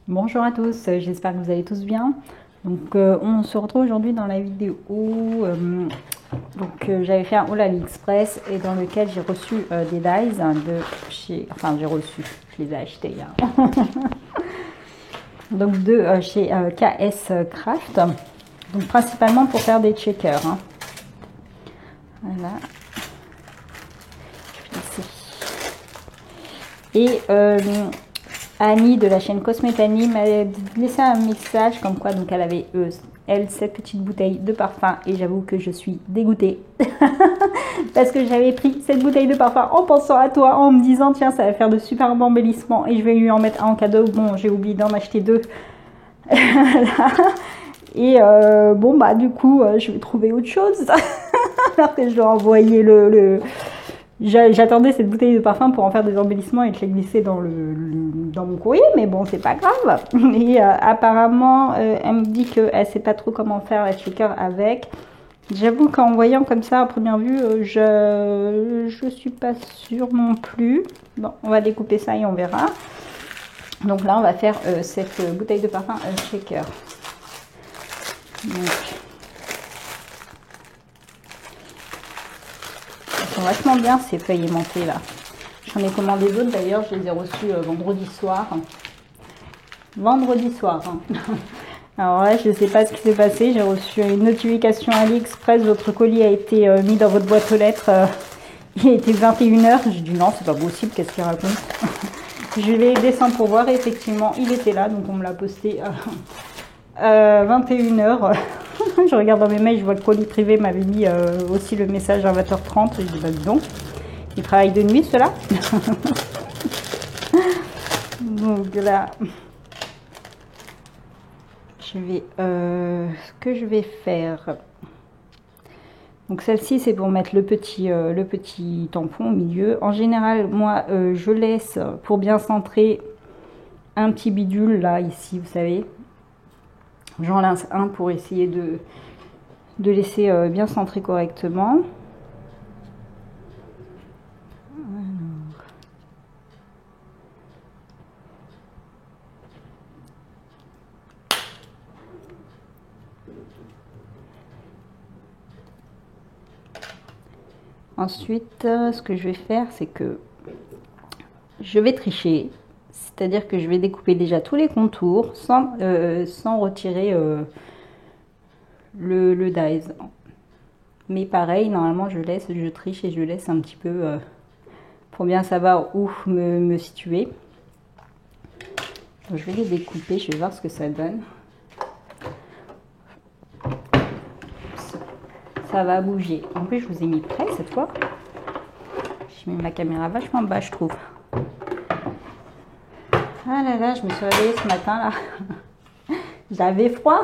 Bonjour à tous, j'espère que vous allez tous bien. Donc on se retrouve aujourd'hui dans la vidéo. J'avais fait un haul AliExpress et dans lequel j'ai reçu des dies de chez... Enfin j'ai reçu, je les ai achetés. Donc de chez KS Craft. Donc principalement pour faire des checkers. Voilà. Et Annie de la chaîne Cosmetanie m'a laissé un message comme quoi donc elle avait elle cette petite bouteille de parfum et j'avoue que je suis dégoûtée parce que j'avais pris cette bouteille de parfum en pensant à toi, en me disant tiens ça va faire de super embellissements et je vais lui en mettre un en cadeau. Bon, j'ai oublié d'en acheter deux. Et bon bah du coup je vais trouver autre chose alors que je dois envoyer J'attendais cette bouteille de parfum pour en faire des embellissements et te les glisser dans mon courrier, mais bon, c'est pas grave. Et apparemment, elle me dit qu'elle sait pas trop comment faire la shaker avec. J'avoue qu'en voyant comme ça à première vue, je suis pas sûre non plus. Bon, on va découper ça et on verra. Donc là, on va faire cette bouteille de parfum shaker. Donc, vachement bien ces feuilles aimantées là. J'en ai commandé d'autres d'ailleurs, je les ai reçues vendredi soir. Vendredi soir. Alors là, je ne sais pas ce qui s'est passé. J'ai reçu une notification AliExpress. Votre colis a été mis dans votre boîte aux lettres. Il était 21h. J'ai dit non, c'est pas possible. Qu'est-ce qu'il raconte? Je vais descendre pour voir. Et effectivement, il était là. Donc on me l'a posté 21h. Je regarde dans mes mails, je vois que le colis privé m'avait mis aussi le message à 20h30. Je dis bah dis donc, ils travaillent de nuit ceux-là. Donc là, je vais, ce que je vais faire. Donc celle-ci c'est pour mettre le petit tampon au milieu. En général, moi je laisse pour bien centrer un petit bidule là ici, vous savez. J'en lance un pour essayer de laisser bien centrer correctement. Ensuite, ce que je vais faire, c'est que je vais tricher. C'est-à-dire que je vais découper déjà tous les contours sans retirer le dies. Mais pareil, normalement, je triche et je laisse un petit peu pour bien savoir où me situer. Donc, je vais les découper, je vais voir ce que ça donne. Ça va bouger. En plus, je vous ai mis près cette fois. J'ai mis ma caméra vachement bas, je trouve. Ah là là, je me suis réveillée ce matin là. J'avais froid.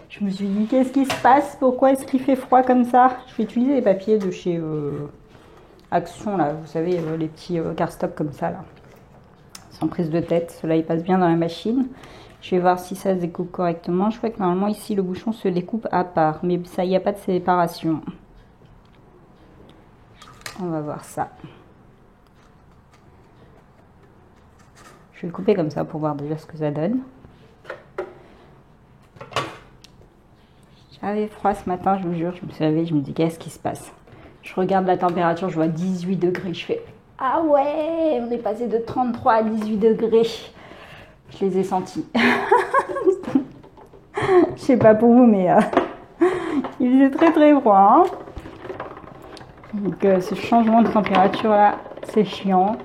Je me suis dit, qu'est-ce qui se passe? Pourquoi est-ce qu'il fait froid comme ça? Je vais utiliser les papiers de chez Action, là. Vous savez, les petits cardstock comme ça, là. Sans prise de tête. Ceux-là, ils passent bien dans la machine. Je vais voir si ça se découpe correctement. Je crois que normalement, ici, le bouchon se découpe à part. Mais ça, il n'y a pas de séparation. On va voir ça. Je vais le couper comme ça pour voir déjà ce que ça donne. J'avais froid ce matin, je vous jure. Je me suis réveillée, je me dis qu'est-ce qui se passe? Je regarde la température, je vois 18 degrés. Je fais ah ouais, on est passé de 33 à 18 degrés. Je les ai sentis. Je sais pas pour vous, mais il faisait très très froid. Hein, donc ce changement de température là, c'est chiant.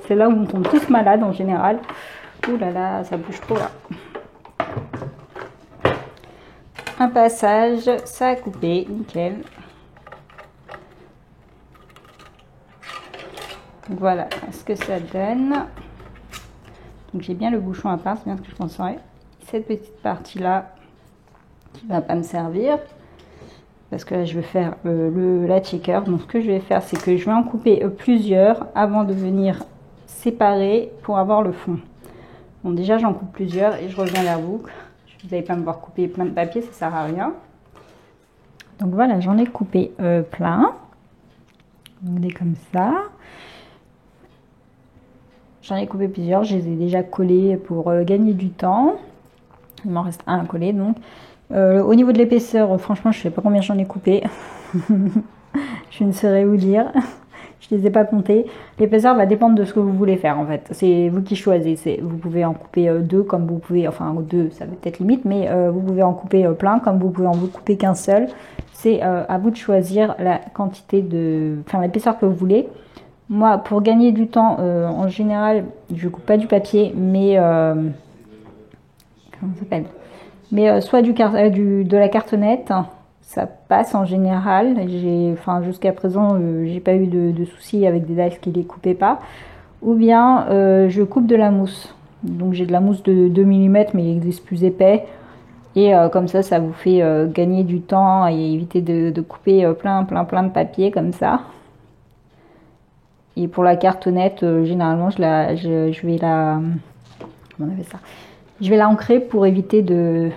C'est là où on tombe tous malades en général. Ouh là là, ça bouge trop là. Un passage, ça a coupé, nickel. Donc voilà ce que ça donne. Donc j'ai bien le bouchon à part, c'est bien ce que je pensais. Cette petite partie là qui va pas me servir parce que là je vais faire la checker. Donc ce que je vais faire, c'est que je vais en couper plusieurs avant de venir séparer pour avoir le fond. Bon, déjà j'en coupe plusieurs et je reviens vers vous. Vous n'allez pas me voir couper plein de papier, ça sert à rien. Donc voilà, j'en ai coupé plein. On est comme ça. j'en ai coupé plusieurs, je les ai déjà collés pour gagner du temps. Il m'en reste un à coller donc. Au niveau de l'épaisseur, franchement, je ne sais pas combien j'en ai coupé. Je ne saurais vous dire. Je ne les ai pas comptés. L'épaisseur va dépendre de ce que vous voulez faire en fait. C'est vous qui choisissez. Vous pouvez en couper deux comme vous pouvez, enfin deux, ça va peut-être limite, mais vous pouvez en couper plein comme vous pouvez en couper qu'un seul. C'est à vous de choisir la quantité de, enfin l'épaisseur que vous voulez. Moi, pour gagner du temps, en général, je coupe pas du papier, mais comment ça s'appelle? Mais soit de la cartonnette, ça passe en général. Enfin, jusqu'à présent, j'ai pas eu de soucis avec des dies qui les coupaient pas. Ou bien, je coupe de la mousse. Donc j'ai de la mousse de 2 mm, mais il existe plus épais. Et comme ça vous fait gagner du temps et éviter de couper plein de papier comme ça. Et pour la cartonnette, généralement, je vais la... Comment on appelle ça? Je vais la ancrer pour éviter de...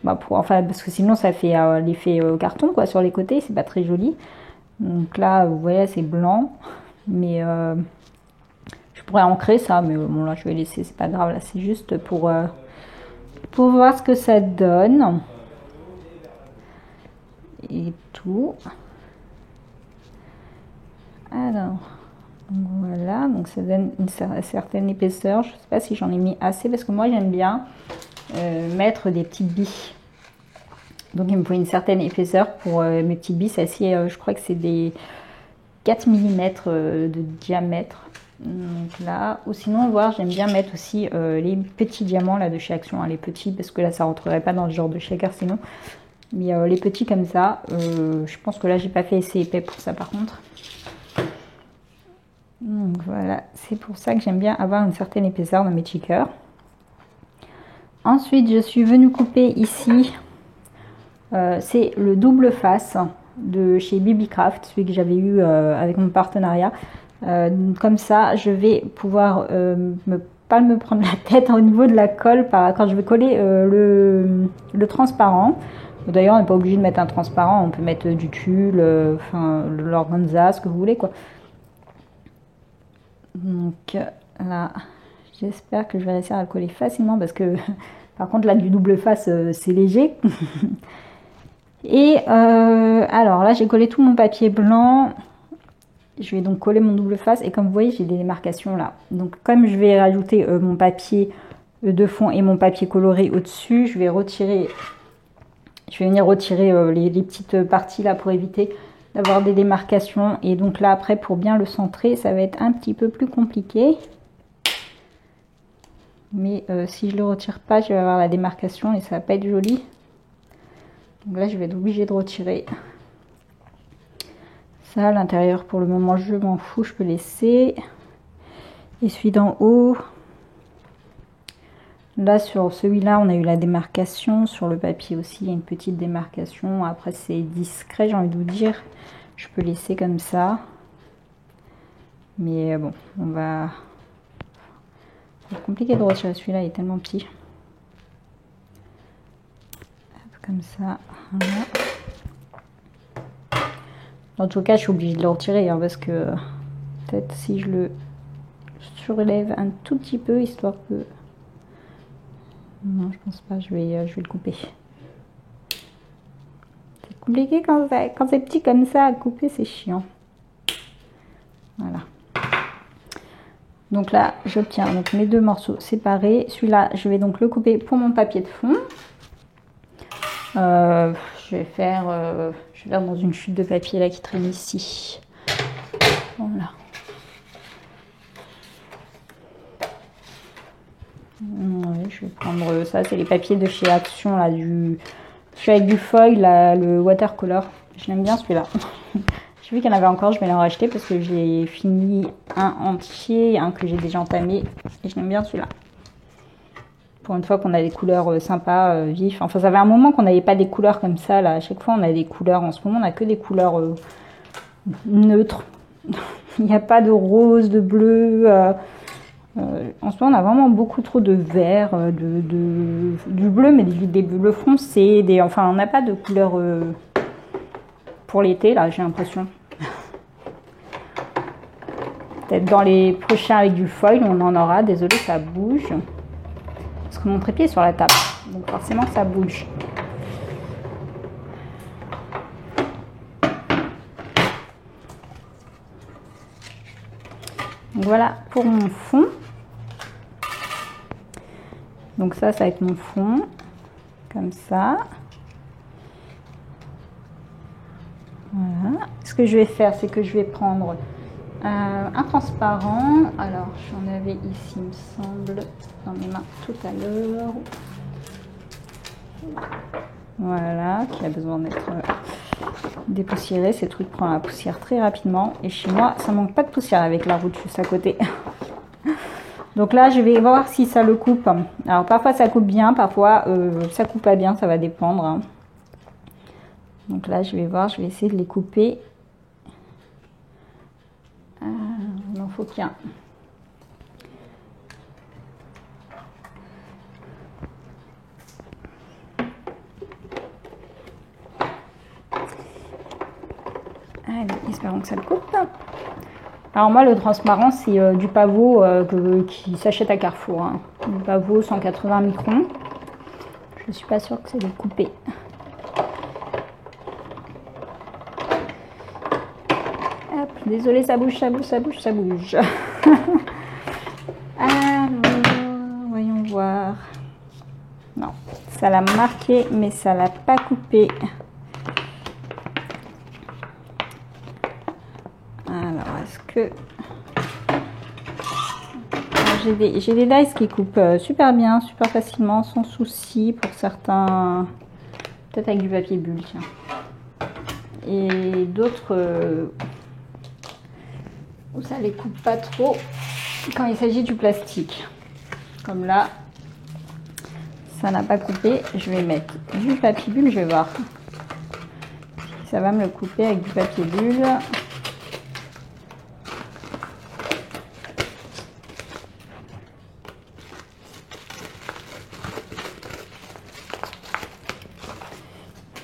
enfin, parce que sinon, ça fait l'effet carton, quoi, sur les côtés. C'est pas très joli. Donc là, vous voyez, c'est blanc. Mais je pourrais ancrer ça. Mais bon, là, je vais laisser. C'est pas grave. Là, c'est juste pour voir ce que ça donne. Et tout. Alors, voilà, donc ça donne une certaine épaisseur. Je ne sais pas si j'en ai mis assez parce que moi j'aime bien mettre des petites billes. Donc il me faut une certaine épaisseur pour mes petites billes. C'est assez, je crois que c'est des 4 mm de diamètre. Donc là, ou sinon, voir, j'aime bien mettre aussi les petits diamants là de chez Action, hein, les petits, parce que là ça rentrerait pas dans le genre de shaker sinon. Mais les petits comme ça, je pense que là j'ai pas fait assez épais pour ça par contre. Donc voilà, c'est pour ça que j'aime bien avoir une certaine épaisseur dans mes stickers. Ensuite, je suis venue couper ici, c'est le double face de chez BB-Craft, celui que j'avais eu avec mon partenariat. Comme ça, je vais pouvoir pas me prendre la tête au niveau de la colle quand je vais coller le transparent. D'ailleurs, on n'est pas obligé de mettre un transparent, on peut mettre du tulle, enfin l'organza, ce que vous voulez quoi. Donc là, j'espère que je vais réussir à le coller facilement parce que par contre là du double face c'est léger. Et alors là j'ai collé tout mon papier blanc. Je vais donc coller mon double face et comme vous voyez j'ai des démarcations là. Donc comme je vais rajouter mon papier de fond et mon papier coloré au-dessus, je vais venir retirer les petites parties là pour éviter d'avoir des démarcations. Et donc là après pour bien le centrer ça va être un petit peu plus compliqué, mais si je le retire pas je vais avoir la démarcation et ça va pas être joli. Donc là je vais être obligée de retirer ça. À l'intérieur pour le moment je m'en fous, je peux laisser. Et celui d'en haut, là sur celui-là on a eu la démarcation, sur le papier aussi il y a une petite démarcation. Après c'est discret, j'ai envie de vous dire, je peux laisser comme ça, mais bon on va... C'est compliqué de retirer celui-là, il est tellement petit. Comme ça, voilà. En tout cas je suis obligée de le retirer hein, parce que peut-être si je le surlève un tout petit peu histoire que... Non, je pense pas, je vais le couper. C'est compliqué quand c'est petit comme ça à couper, c'est chiant. Voilà. Donc là, j'obtiens donc mes deux morceaux séparés. Celui-là, je vais donc le couper pour mon papier de fond. Je vais faire dans une chute de papier là qui traîne ici. Voilà. Ouais, je vais prendre ça, c'est les papiers de chez Action là, je suis avec du foil là, le watercolor. Je l'aime bien celui-là. J'ai vu qu'il y en avait encore, je vais en racheter parce que j'ai fini un entier, un que j'ai déjà entamé et je l'aime bien celui-là. Pour une fois qu'on a des couleurs sympas, vives. Enfin, ça fait un moment qu'on n'avait pas des couleurs comme ça là. À chaque fois on a des couleurs. En ce moment on a que des couleurs neutres. Il n'y a pas de rose, de bleu. En ce moment on a vraiment beaucoup trop de vert, du bleu, mais des bleus foncés. Enfin on n'a pas de couleurs pour l'été là, j'ai l'impression. Peut-être dans les prochains avec du foil, on en aura. Désolée, ça bouge. Parce que mon trépied est sur la table. Donc forcément, ça bouge. Donc voilà pour mon fond. Donc ça va être mon fond. Comme ça. Voilà. Ce que je vais faire, c'est que je vais prendre un transparent. Alors, j'en avais ici, il me semble, dans mes mains tout à l'heure. Voilà, qui a besoin d'être dépoussiéré. Ces trucs prennent la poussière très rapidement. Et chez moi, ça manque pas de poussière avec la route juste à côté. Donc là, je vais voir si ça le coupe. Alors, parfois, ça coupe bien. Parfois, ça coupe pas bien. Ça va dépendre. Hein. Donc là, je vais voir. Je vais essayer de les couper. Il en faut qu'un. Allez, espérons que ça le coupe. Alors moi, le transparent, c'est du pavot qui s'achète à Carrefour. Hein. Du pavot 180 microns. Je ne suis pas sûre que c'est le couper. Hop, désolée, ça bouge, ça bouge, ça bouge, ça bouge. Alors, voyons voir. Non, ça l'a marqué, mais ça l'a pas coupé. Alors, est-ce que... J'ai des dies qui coupent super bien, super facilement, sans souci pour certains. Peut-être avec du papier bulle, tiens. Et d'autres où ça les coupe pas trop quand il s'agit du plastique. Comme là, ça n'a pas coupé. Je vais mettre du papier bulle, je vais voir si ça va me le couper avec du papier bulle.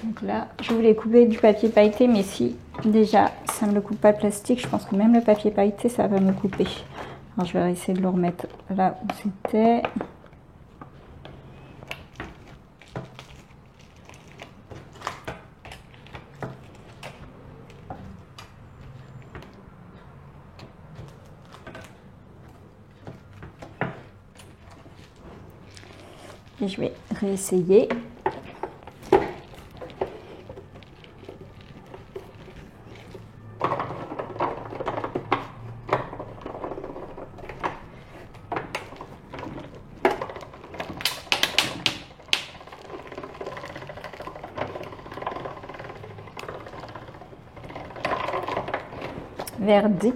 Donc là, je voulais couper du papier pailleté, mais si déjà ça ne me le coupe pas le plastique, je pense que même le papier pailleté, ça va me couper. Alors je vais essayer de le remettre là où c'était. Et je vais réessayer. Verdict.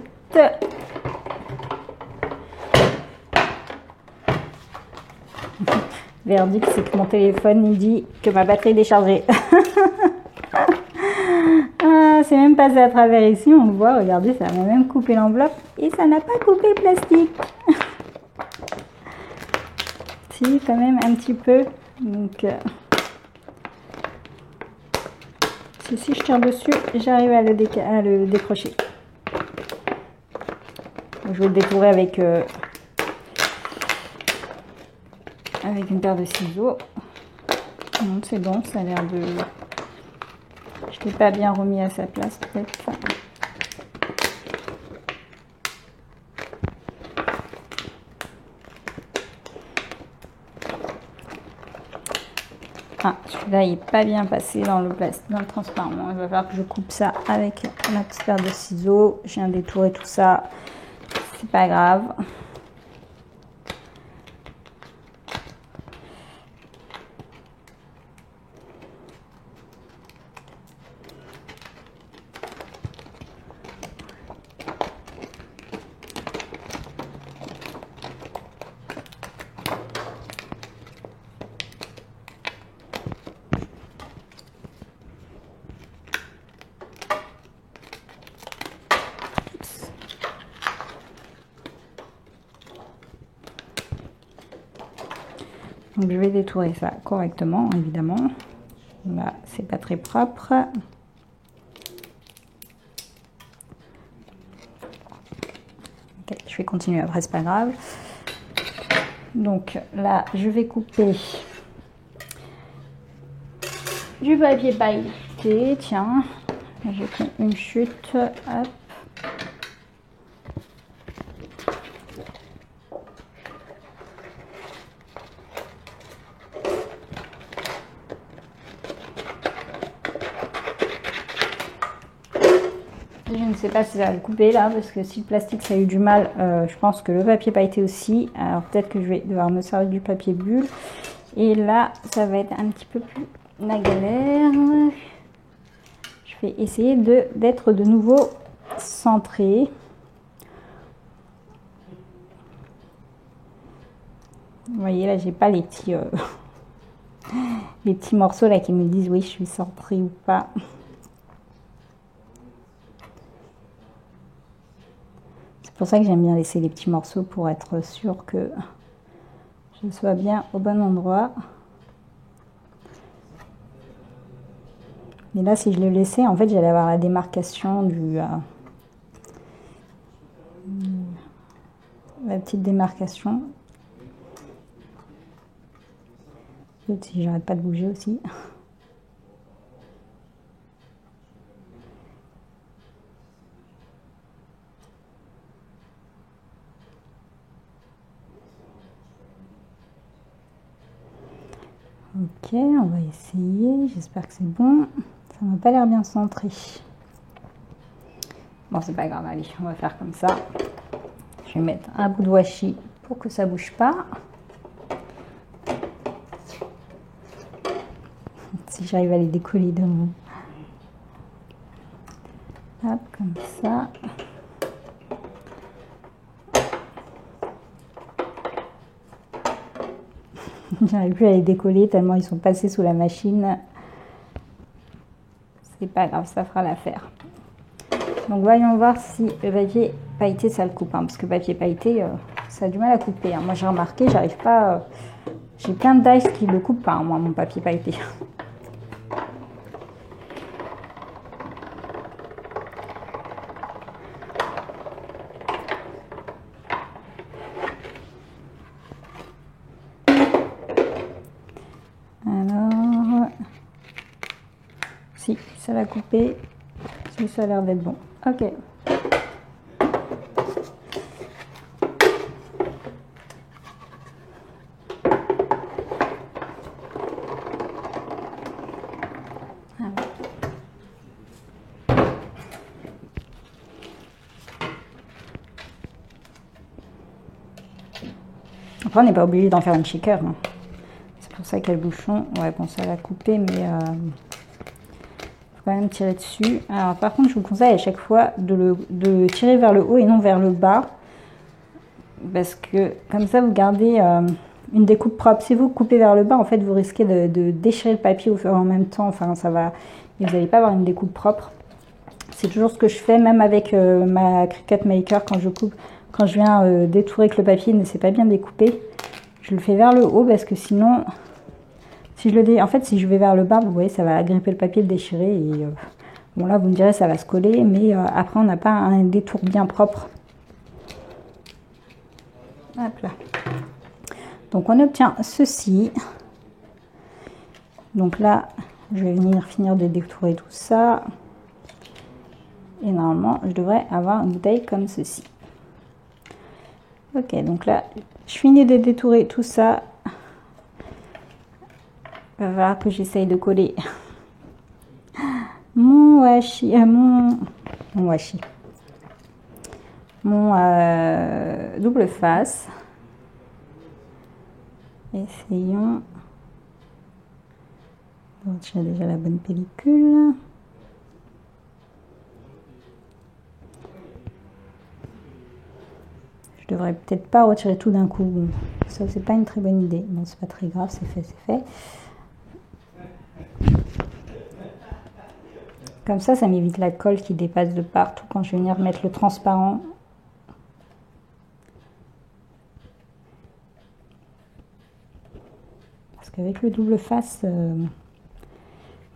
Verdict, c'est que mon téléphone il dit que ma batterie est déchargée. Ah, c'est même passé à travers ici, on le voit, regardez, ça m'a même coupé l'enveloppe et ça n'a pas coupé le plastique. Si, quand même un petit peu. Donc, si je tire dessus, j'arrive à le décrocher. Je vais le détourer avec une paire de ciseaux. Non, c'est bon, ça a l'air de... Je ne l'ai pas bien remis à sa place, peut-être. Ah, celui-là, il n'est pas bien passé dans le transparent. Il va falloir que je coupe ça avec ma petite paire de ciseaux. Je viens de détourer tout ça. C'est pas grave. Donc je vais détourer ça correctement, évidemment. Là, c'est pas très propre. je vais continuer après, c'est pas grave. Donc là, je vais couper du papier pailleté. Tiens, j'ai pris une chute. Hop. Je ne sais pas si ça va le couper là, parce que si le plastique ça a eu du mal, je pense que le papier pailleté aussi. Alors peut-être que je vais devoir me servir du papier bulle. Et là, ça va être un petit peu plus la galère. Je vais essayer d'être de nouveau centré. Vous voyez là, j'ai pas les petits morceaux là qui me disent oui, je suis centrée ou pas. C'est pour ça que j'aime bien laisser les petits morceaux pour être sûr que je sois bien au bon endroit. Mais là, si je le laissais, en fait, j'allais avoir la démarcation la petite démarcation. Si j'arrête pas de bouger aussi. Ok, on va essayer. J'espère que c'est bon. Ça m'a pas l'air bien centré. Bon, c'est pas grave, allez, on va faire comme ça. Je vais mettre un bout de washi pour que ça bouge pas. Si j'arrive à les décoller de mon... Hop, comme ça. J'arrive plus à les décoller tellement ils sont passés sous la machine. C'est pas grave, ça fera l'affaire. Donc voyons voir si le papier pailleté ça le coupe, hein, parce que le papier pailleté ça a du mal à couper. Hein. Moi j'ai remarqué, j'arrive pas. J'ai plein de dice qui le coupent pas, hein, moi mon papier pailleté. Alors, si ça l'a coupé, si ça a l'air d'être bon. Ok. Après, on n'est pas obligé d'en faire une shaker. Hein. C'est pour ça qu'il y a le bouchon. Ouais, bon, ça l'a coupé, mais faut quand même tirer dessus. Alors, par contre, je vous conseille à chaque fois de tirer vers le haut et non vers le bas. Parce que comme ça, vous gardez une découpe propre. Si vous coupez vers le bas, en fait, vous risquez de déchirer le papier en même temps. Enfin, ça va. Et vous n'allez pas avoir une découpe propre. C'est toujours ce que je fais, même avec ma Cricut Maker quand je coupe. Quand je viens détourer que le papier ne s'est pas bien découpé, je le fais vers le haut parce que sinon, si je vais vers le bas, vous voyez, ça va agripper le papier, le déchirer. Et bon, là, vous me direz, ça va se coller, mais après, on n'a pas un détour bien propre. Hop là. Donc, on obtient ceci. Donc là, je vais venir finir de détourer tout ça. Et normalement, je devrais avoir une bouteille comme ceci. Ok, donc là, je finis de détourer tout ça. Il va falloir que j'essaye de coller mon washi, mon double face. Essayons. Donc, j'ai déjà la bonne pellicule. Je devrais peut-être pas retirer tout d'un coup. Ça, c'est pas une très bonne idée. Bon, c'est pas très grave, c'est fait, c'est fait. Comme ça m'évite la colle qui dépasse de partout quand je vais venir mettre le transparent. Parce qu'avec le double face,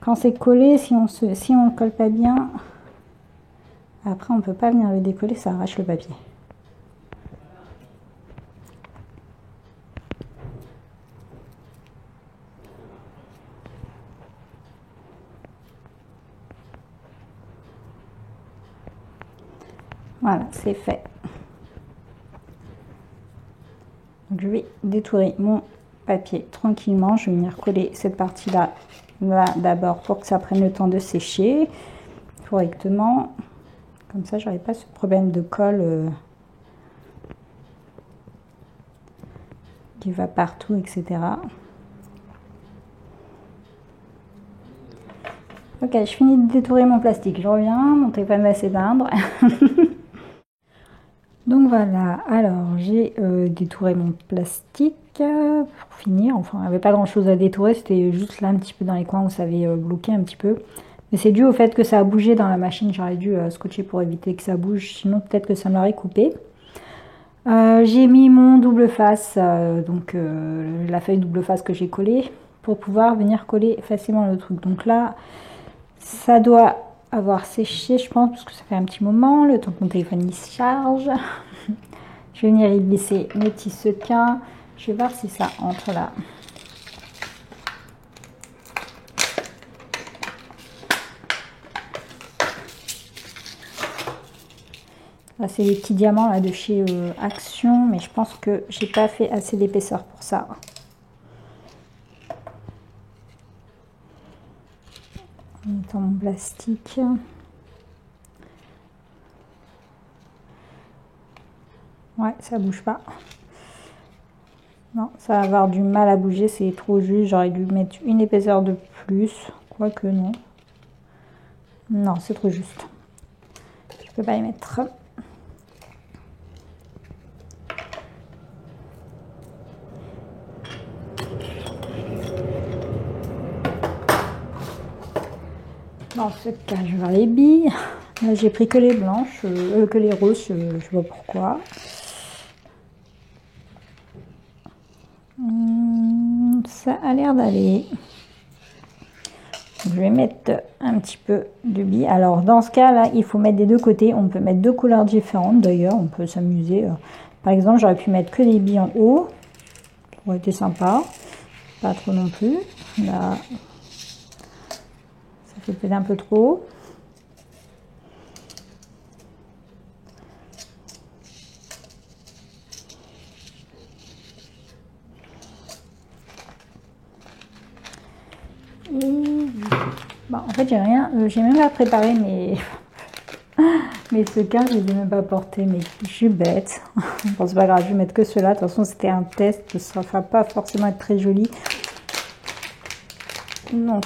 quand c'est collé, si on le colle pas bien, après on peut pas venir le décoller, ça arrache le papier. Voilà, c'est fait. Donc, je vais détourer mon papier tranquillement. Je vais venir coller cette partie-là là, d'abord pour que ça prenne le temps de sécher correctement. Comme ça, j'aurai pas ce problème de colle qui va partout, etc. Ok, je finis de détourer mon plastique. Je reviens, mon téléphone va s'éteindre. Donc voilà, alors j'ai détouré mon plastique pour finir. Enfin, il n'y avait pas grand chose à détourer, c'était juste là un petit peu dans les coins où ça avait bloqué un petit peu. Mais c'est dû au fait que ça a bougé dans la machine, j'aurais dû scotcher pour éviter que ça bouge, sinon peut-être que ça m'aurait coupé. J'ai mis mon double face, donc la feuille double face que j'ai collée, pour pouvoir venir coller facilement le truc. Donc là, ça doit avoir séché, je pense, parce que ça fait un petit moment, le temps que mon téléphone il se charge. Je vais venir y glisser mes petits sequins. Je vais voir si ça entre là. Là, c'est les petits diamants là de chez Action, mais je pense que j'ai pas fait assez d'épaisseur pour ça. En mettant mon plastique. Ouais, ça bouge pas. Non, ça va avoir du mal à bouger, c'est trop juste. J'aurais dû mettre une épaisseur de plus, quoique non. Non, c'est trop juste. Je peux pas y mettre. Dans ce cas, je vais voir les billes. Là, j'ai pris que les blanches, que les roses, je sais pas pourquoi. Ça a l'air d'aller. Je vais mettre un petit peu de billes. Alors, dans ce cas-là, il faut mettre des deux côtés. On peut mettre deux couleurs différentes, d'ailleurs. On peut s'amuser. Par exemple, j'aurais pu mettre que des billes en haut. Ça aurait été sympa. Pas trop non plus. Là, ça fait peut-être un peu trop. Bon, en fait, j'ai rien, j'ai même pas préparé mes sequins, je les ai même pas portés, mais je suis bête. Bon, c'est pas grave, je vais mettre que cela. De toute façon, c'était un test, ça va pas forcément être très joli. Donc,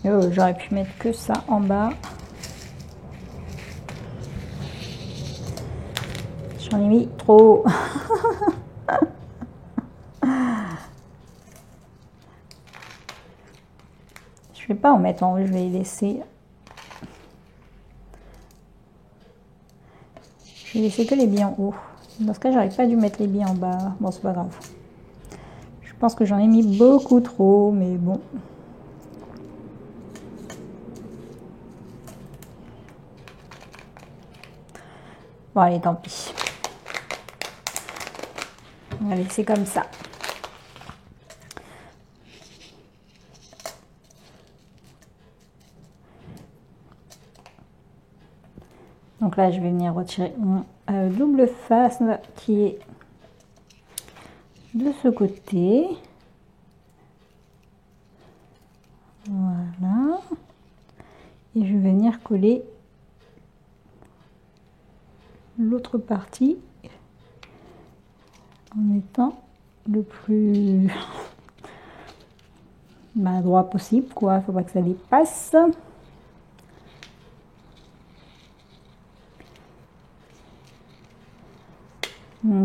j'aurais pu mettre que ça en bas. J'en ai mis trop. Je vais pas en mettre en haut, je vais laisser. Je vais laisser que les billes en haut. Dans ce cas, j'aurais pas dû mettre les billes en bas. Bon, c'est pas grave. Je pense que j'en ai mis beaucoup trop, mais bon. Bon, allez, tant pis. On va laisser comme ça. Donc là, je vais venir retirer mon double face qui est de ce côté. Voilà. Et je vais venir coller l'autre partie en étant le plus droit possible, quoi. Il ne faut pas que ça dépasse.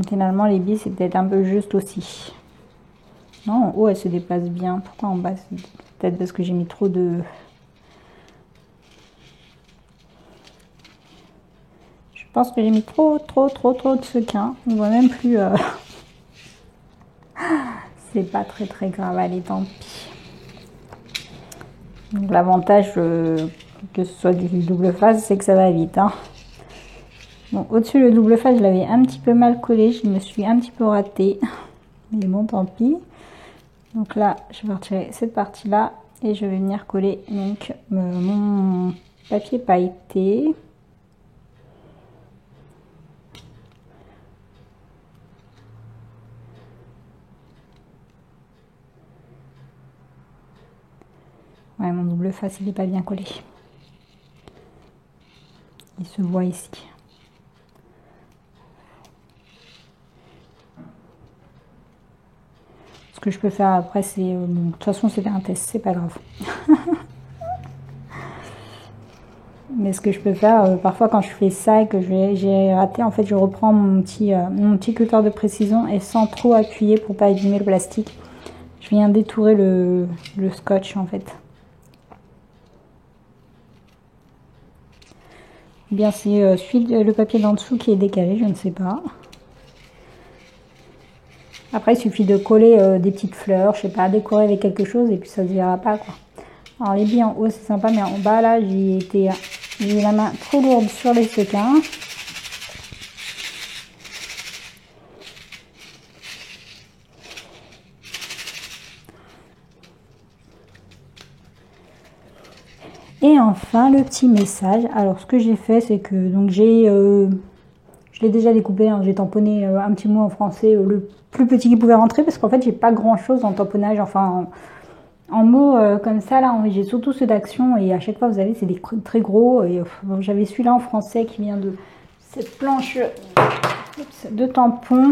Finalement, les billes, c'est peut-être un peu juste aussi. Non, en haut, elle se déplace bien. Pourquoi en bas? C'est peut-être parce que j'ai mis trop de... Je pense que j'ai mis trop de sequins. On voit même plus... C'est pas très grave. Allez, tant pis. Donc, l'avantage que ce soit du double face, c'est que ça va vite. Hein. Bon, au-dessus, le double face, je l'avais un petit peu mal collé. Je me suis un petit peu ratée. Mais bon, tant pis. Donc là, je vais retirer cette partie-là. Et je vais venir coller donc mon papier pailleté. mon double face, il n'est pas bien collé. Il se voit ici. Ce que je peux faire après, c'est... de toute façon, c'était un test, c'est pas grave. Mais ce que je peux faire, parfois quand je fais ça et que j'ai raté, en fait, je reprends mon petit cutter de précision et sans trop appuyer pour pas abîmer le plastique, je viens détourer le scotch, en fait. Ou bien c'est le papier d'en dessous qui est décalé, je ne sais pas. Après, il suffit de coller des petites fleurs, je sais pas, décorer avec quelque chose et puis ça se verra pas, quoi. Alors les billes en haut c'est sympa, mais en bas là j'ai eu la main trop lourde sur les sequins. Et enfin le petit message. Alors ce que j'ai fait, c'est que donc je l'ai déjà découpé, hein, j'ai tamponné un petit mot en français, le plus petit qui pouvait rentrer, parce qu'en fait j'ai pas grand chose en tamponnage, enfin en mots comme ça là, j'ai surtout ceux d'action et à chaque fois vous savez c'est des très gros. Et bon, j'avais celui-là en français qui vient de cette planche de tampons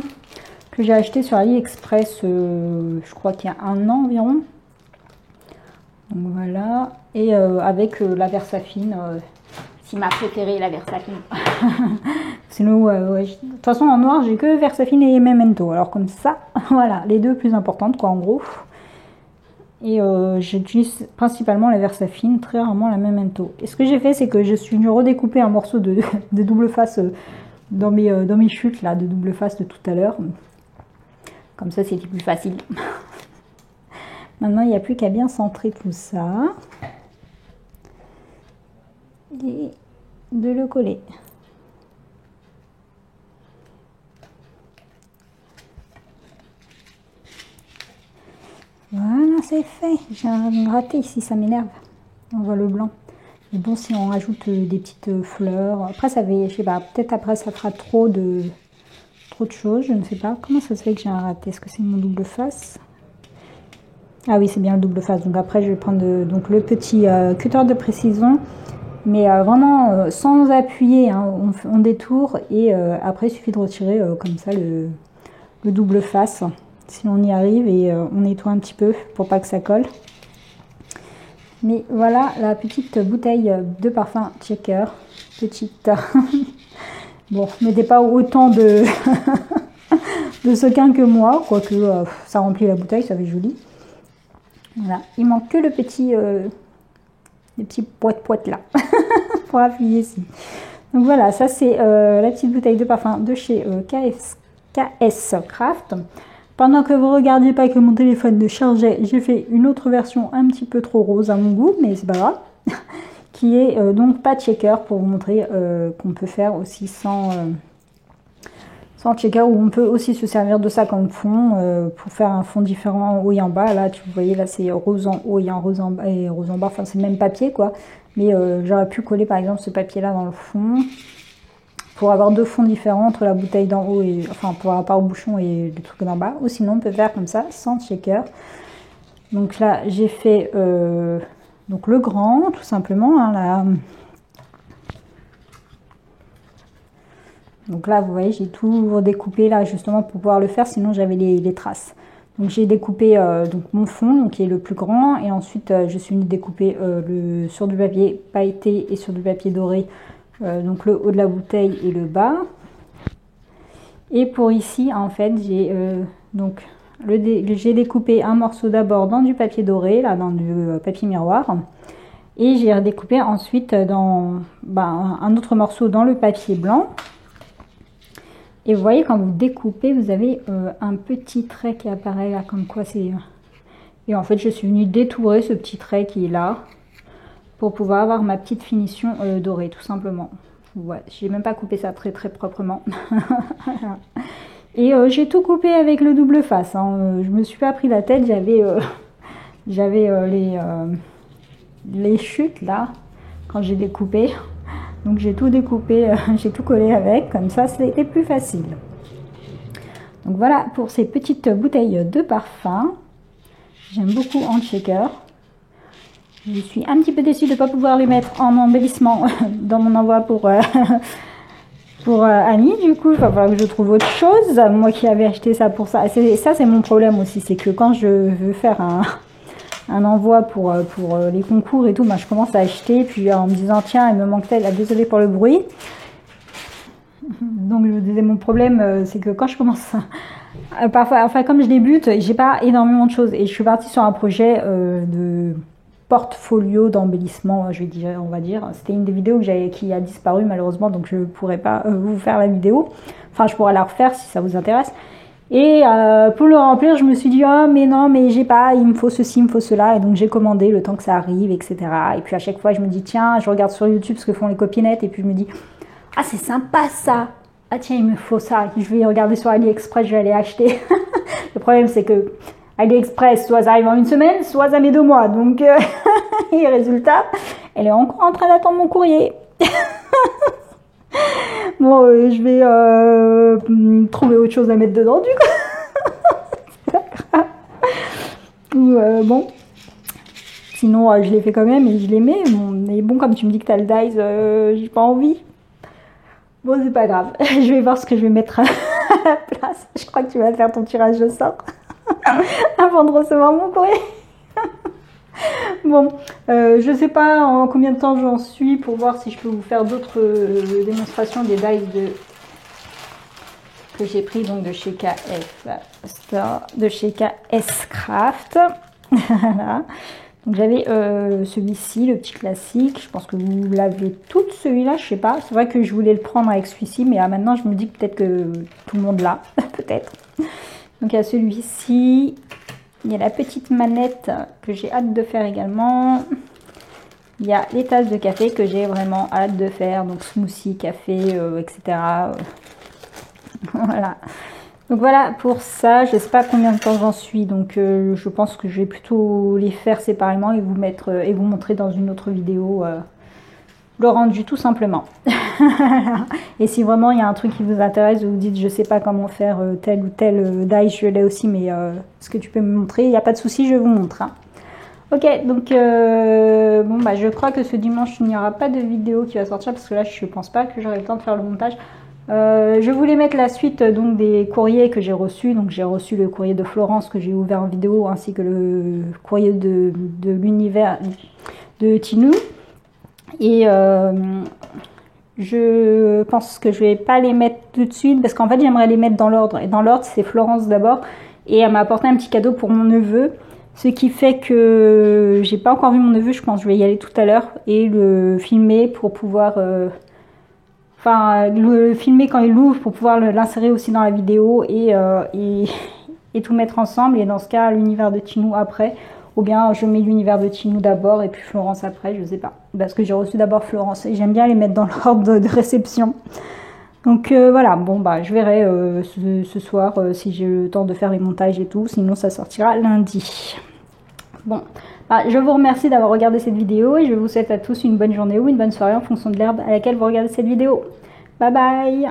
que j'ai acheté sur AliExpress, je crois qu'il y a 1 an environ. Donc voilà, et avec la Versafine, c'est ma préférée, la Versafine. Sinon, ouais. De toute façon en noir j'ai que Versafine et Memento, alors comme ça, voilà, les deux plus importantes quoi en gros. Et j'utilise principalement la Versafine, très rarement la Memento. Et ce que j'ai fait, c'est que je suis venue redécouper un morceau de double face dans mes chutes là, de double face de tout à l'heure. Comme ça, c'était plus facile. Maintenant, il n'y a plus qu'à bien centrer tout ça. Et de le coller. Voilà, c'est fait. J'ai un raté ici, ça m'énerve. On voit le blanc. Mais bon, si on rajoute des petites fleurs. Après, ça fait, je sais pas, peut-être après ça fera trop de choses, je ne sais pas. Comment ça se fait que j'ai un raté? Est-ce que c'est mon double face? Ah oui, c'est bien le double face. Donc après, je vais prendre donc le petit cutter de précision. Mais vraiment sans appuyer, hein, on détourne et après il suffit de retirer comme ça le double face. Si on y arrive et on nettoie un petit peu pour pas que ça colle. Mais voilà la petite bouteille de parfum Checker. Petite. Bon, mettez pas autant de sequins que moi, quoique ça remplit la bouteille, ça fait joli. Voilà, il manque que le petit, les petits poètes là pour appuyer ici. Donc voilà, ça c'est la petite bouteille de parfum de chez KS Craft. Pendant que vous regardiez pas que mon téléphone ne chargeait, j'ai fait une autre version un petit peu trop rose à mon goût, mais c'est pas grave, qui est donc pas checker, pour vous montrer qu'on peut faire aussi sans checker, ou on peut aussi se servir de ça comme fond pour faire un fond différent en haut et en bas. Là, vous voyez, là c'est rose en haut et rose en bas, enfin c'est le même papier quoi, mais j'aurais pu coller par exemple ce papier là dans le fond, pour avoir deux fonds différents entre la bouteille d'en haut et enfin pour avoir pas au bouchon et le truc d'en bas, ou sinon on peut faire comme ça sans shaker. Donc là j'ai fait donc le grand tout simplement, hein, là. Donc là vous voyez j'ai tout redécoupé là justement pour pouvoir le faire, sinon j'avais les traces. Donc j'ai découpé donc mon fond donc, qui est le plus grand, et ensuite je suis venue découper sur du papier pailleté et sur du papier doré. Donc le haut de la bouteille et le bas. Et pour ici en fait j'ai j'ai découpé un morceau d'abord dans du papier doré, là dans du papier miroir, et j'ai redécoupé ensuite dans un autre morceau dans le papier blanc. Et vous voyez, quand vous découpez, vous avez un petit trait qui apparaît là, comme quoi c'est... Et en fait je suis venue détourer ce petit trait qui est là, pour pouvoir avoir ma petite finition dorée tout simplement. Ouais, j'ai même pas coupé ça très proprement. Et j'ai tout coupé avec le double face, hein. Je me suis pas pris la tête, j'avais les chutes là quand j'ai découpé, donc j'ai tout découpé, j'ai tout collé avec, comme ça c'était plus facile. Donc voilà pour ces petites bouteilles de parfum. J'aime beaucoup en shaker. Je suis un petit peu déçue de ne pas pouvoir les mettre en embellissement dans mon envoi pour Annie. Du coup, il va falloir que je trouve autre chose. Moi qui avais acheté ça pour ça. Ça, c'est mon problème aussi. C'est que quand je veux faire un envoi pour les concours et tout, je commence à acheter. Puis en me disant, tiens, il me manque tel. Désolée pour le bruit. Donc, je vous disais, mon problème, c'est que quand je commence parfois, enfin, comme je débute, j'ai pas énormément de choses. Et je suis partie sur un projet de portfolio d'embellissement, on va dire. C'était une des vidéos qui a disparu malheureusement, donc je ne pourrais pas vous faire la vidéo. Enfin, je pourrais la refaire si ça vous intéresse. Et pour le remplir, je me suis dit, oh mais non, mais j'ai pas, il me faut ceci, il me faut cela. Et donc j'ai commandé le temps que ça arrive, etc. Et puis à chaque fois, je me dis, tiens, je regarde sur YouTube ce que font les copinettes. Et puis je me dis, ah c'est sympa ça. Ah tiens, il me faut ça. Je vais regarder sur AliExpress, je vais aller acheter. Le problème, c'est que AliExpress, soit ça arrive en une semaine, soit ça met 2 mois. Donc, et résultat, elle est encore en train d'attendre mon courrier. Bon, je vais trouver autre chose à mettre dedans, du coup. C'est pas grave. Ou, bon. Sinon, je l'ai fait quand même et je les mets. Bon, mais bon, comme tu me dis que t'as le Dice, j'ai pas envie. Bon, c'est pas grave. Je vais voir ce que je vais mettre à la place. Je crois que tu vas faire ton tirage au sort avant de recevoir mon courrier. Bon, je sais pas en combien de temps j'en suis pour voir si je peux vous faire d'autres démonstrations des dice que j'ai pris donc de chez KF Store, de chez KS Craft. Voilà. Donc j'avais celui-ci, le petit classique. Je pense que vous l'avez tout, celui-là, je sais pas. C'est vrai que je voulais le prendre avec celui-ci, mais maintenant je me dis peut-être que tout le monde l'a, peut-être. Donc il y a celui-ci. Il y a la petite manette que j'ai hâte de faire également. Il y a les tasses de café que j'ai vraiment hâte de faire. Donc smoothie, café, etc. Voilà. Donc voilà pour ça. Je ne sais pas combien de temps j'en suis. Donc je pense que je vais plutôt les faire séparément et vous mettre et vous montrer dans une autre vidéo le rendu tout simplement. Et si vraiment il y a un truc qui vous intéresse, vous vous dites je sais pas comment faire tel ou tel dice, je l'ai aussi, mais est-ce que tu peux me montrer? Il n'y a pas de souci, je vous montre. Hein. Ok, donc bon bah je crois que ce dimanche il n'y aura pas de vidéo qui va sortir parce que là je pense pas que j'aurai le temps de faire le montage. Je voulais mettre la suite donc des courriers que j'ai reçus. Donc j'ai reçu le courrier de Florence que j'ai ouvert en vidéo ainsi que le courrier de l'univers de Tinou. Et je pense que je vais pas les mettre tout de suite parce qu'en fait j'aimerais les mettre dans l'ordre. Et dans l'ordre c'est Florence d'abord. Et elle m'a apporté un petit cadeau pour mon neveu. Ce qui fait que j'ai pas encore vu mon neveu, je pense que je vais y aller tout à l'heure et le filmer pour pouvoir... Enfin, le filmer quand il l'ouvre pour pouvoir l'insérer aussi dans la vidéo et tout mettre ensemble. Et dans ce cas, l'univers de Tinou après. Ou bien je mets l'univers de Tinou d'abord et puis Florence après, je sais pas. Parce que j'ai reçu d'abord Florence et j'aime bien les mettre dans l'ordre de réception. Donc voilà, bon bah je verrai ce soir si j'ai le temps de faire les montages et tout. Sinon ça sortira lundi. Bon, bah, je vous remercie d'avoir regardé cette vidéo et je vous souhaite à tous une bonne journée ou une bonne soirée en fonction de l'herbe à laquelle vous regardez cette vidéo. Bye bye!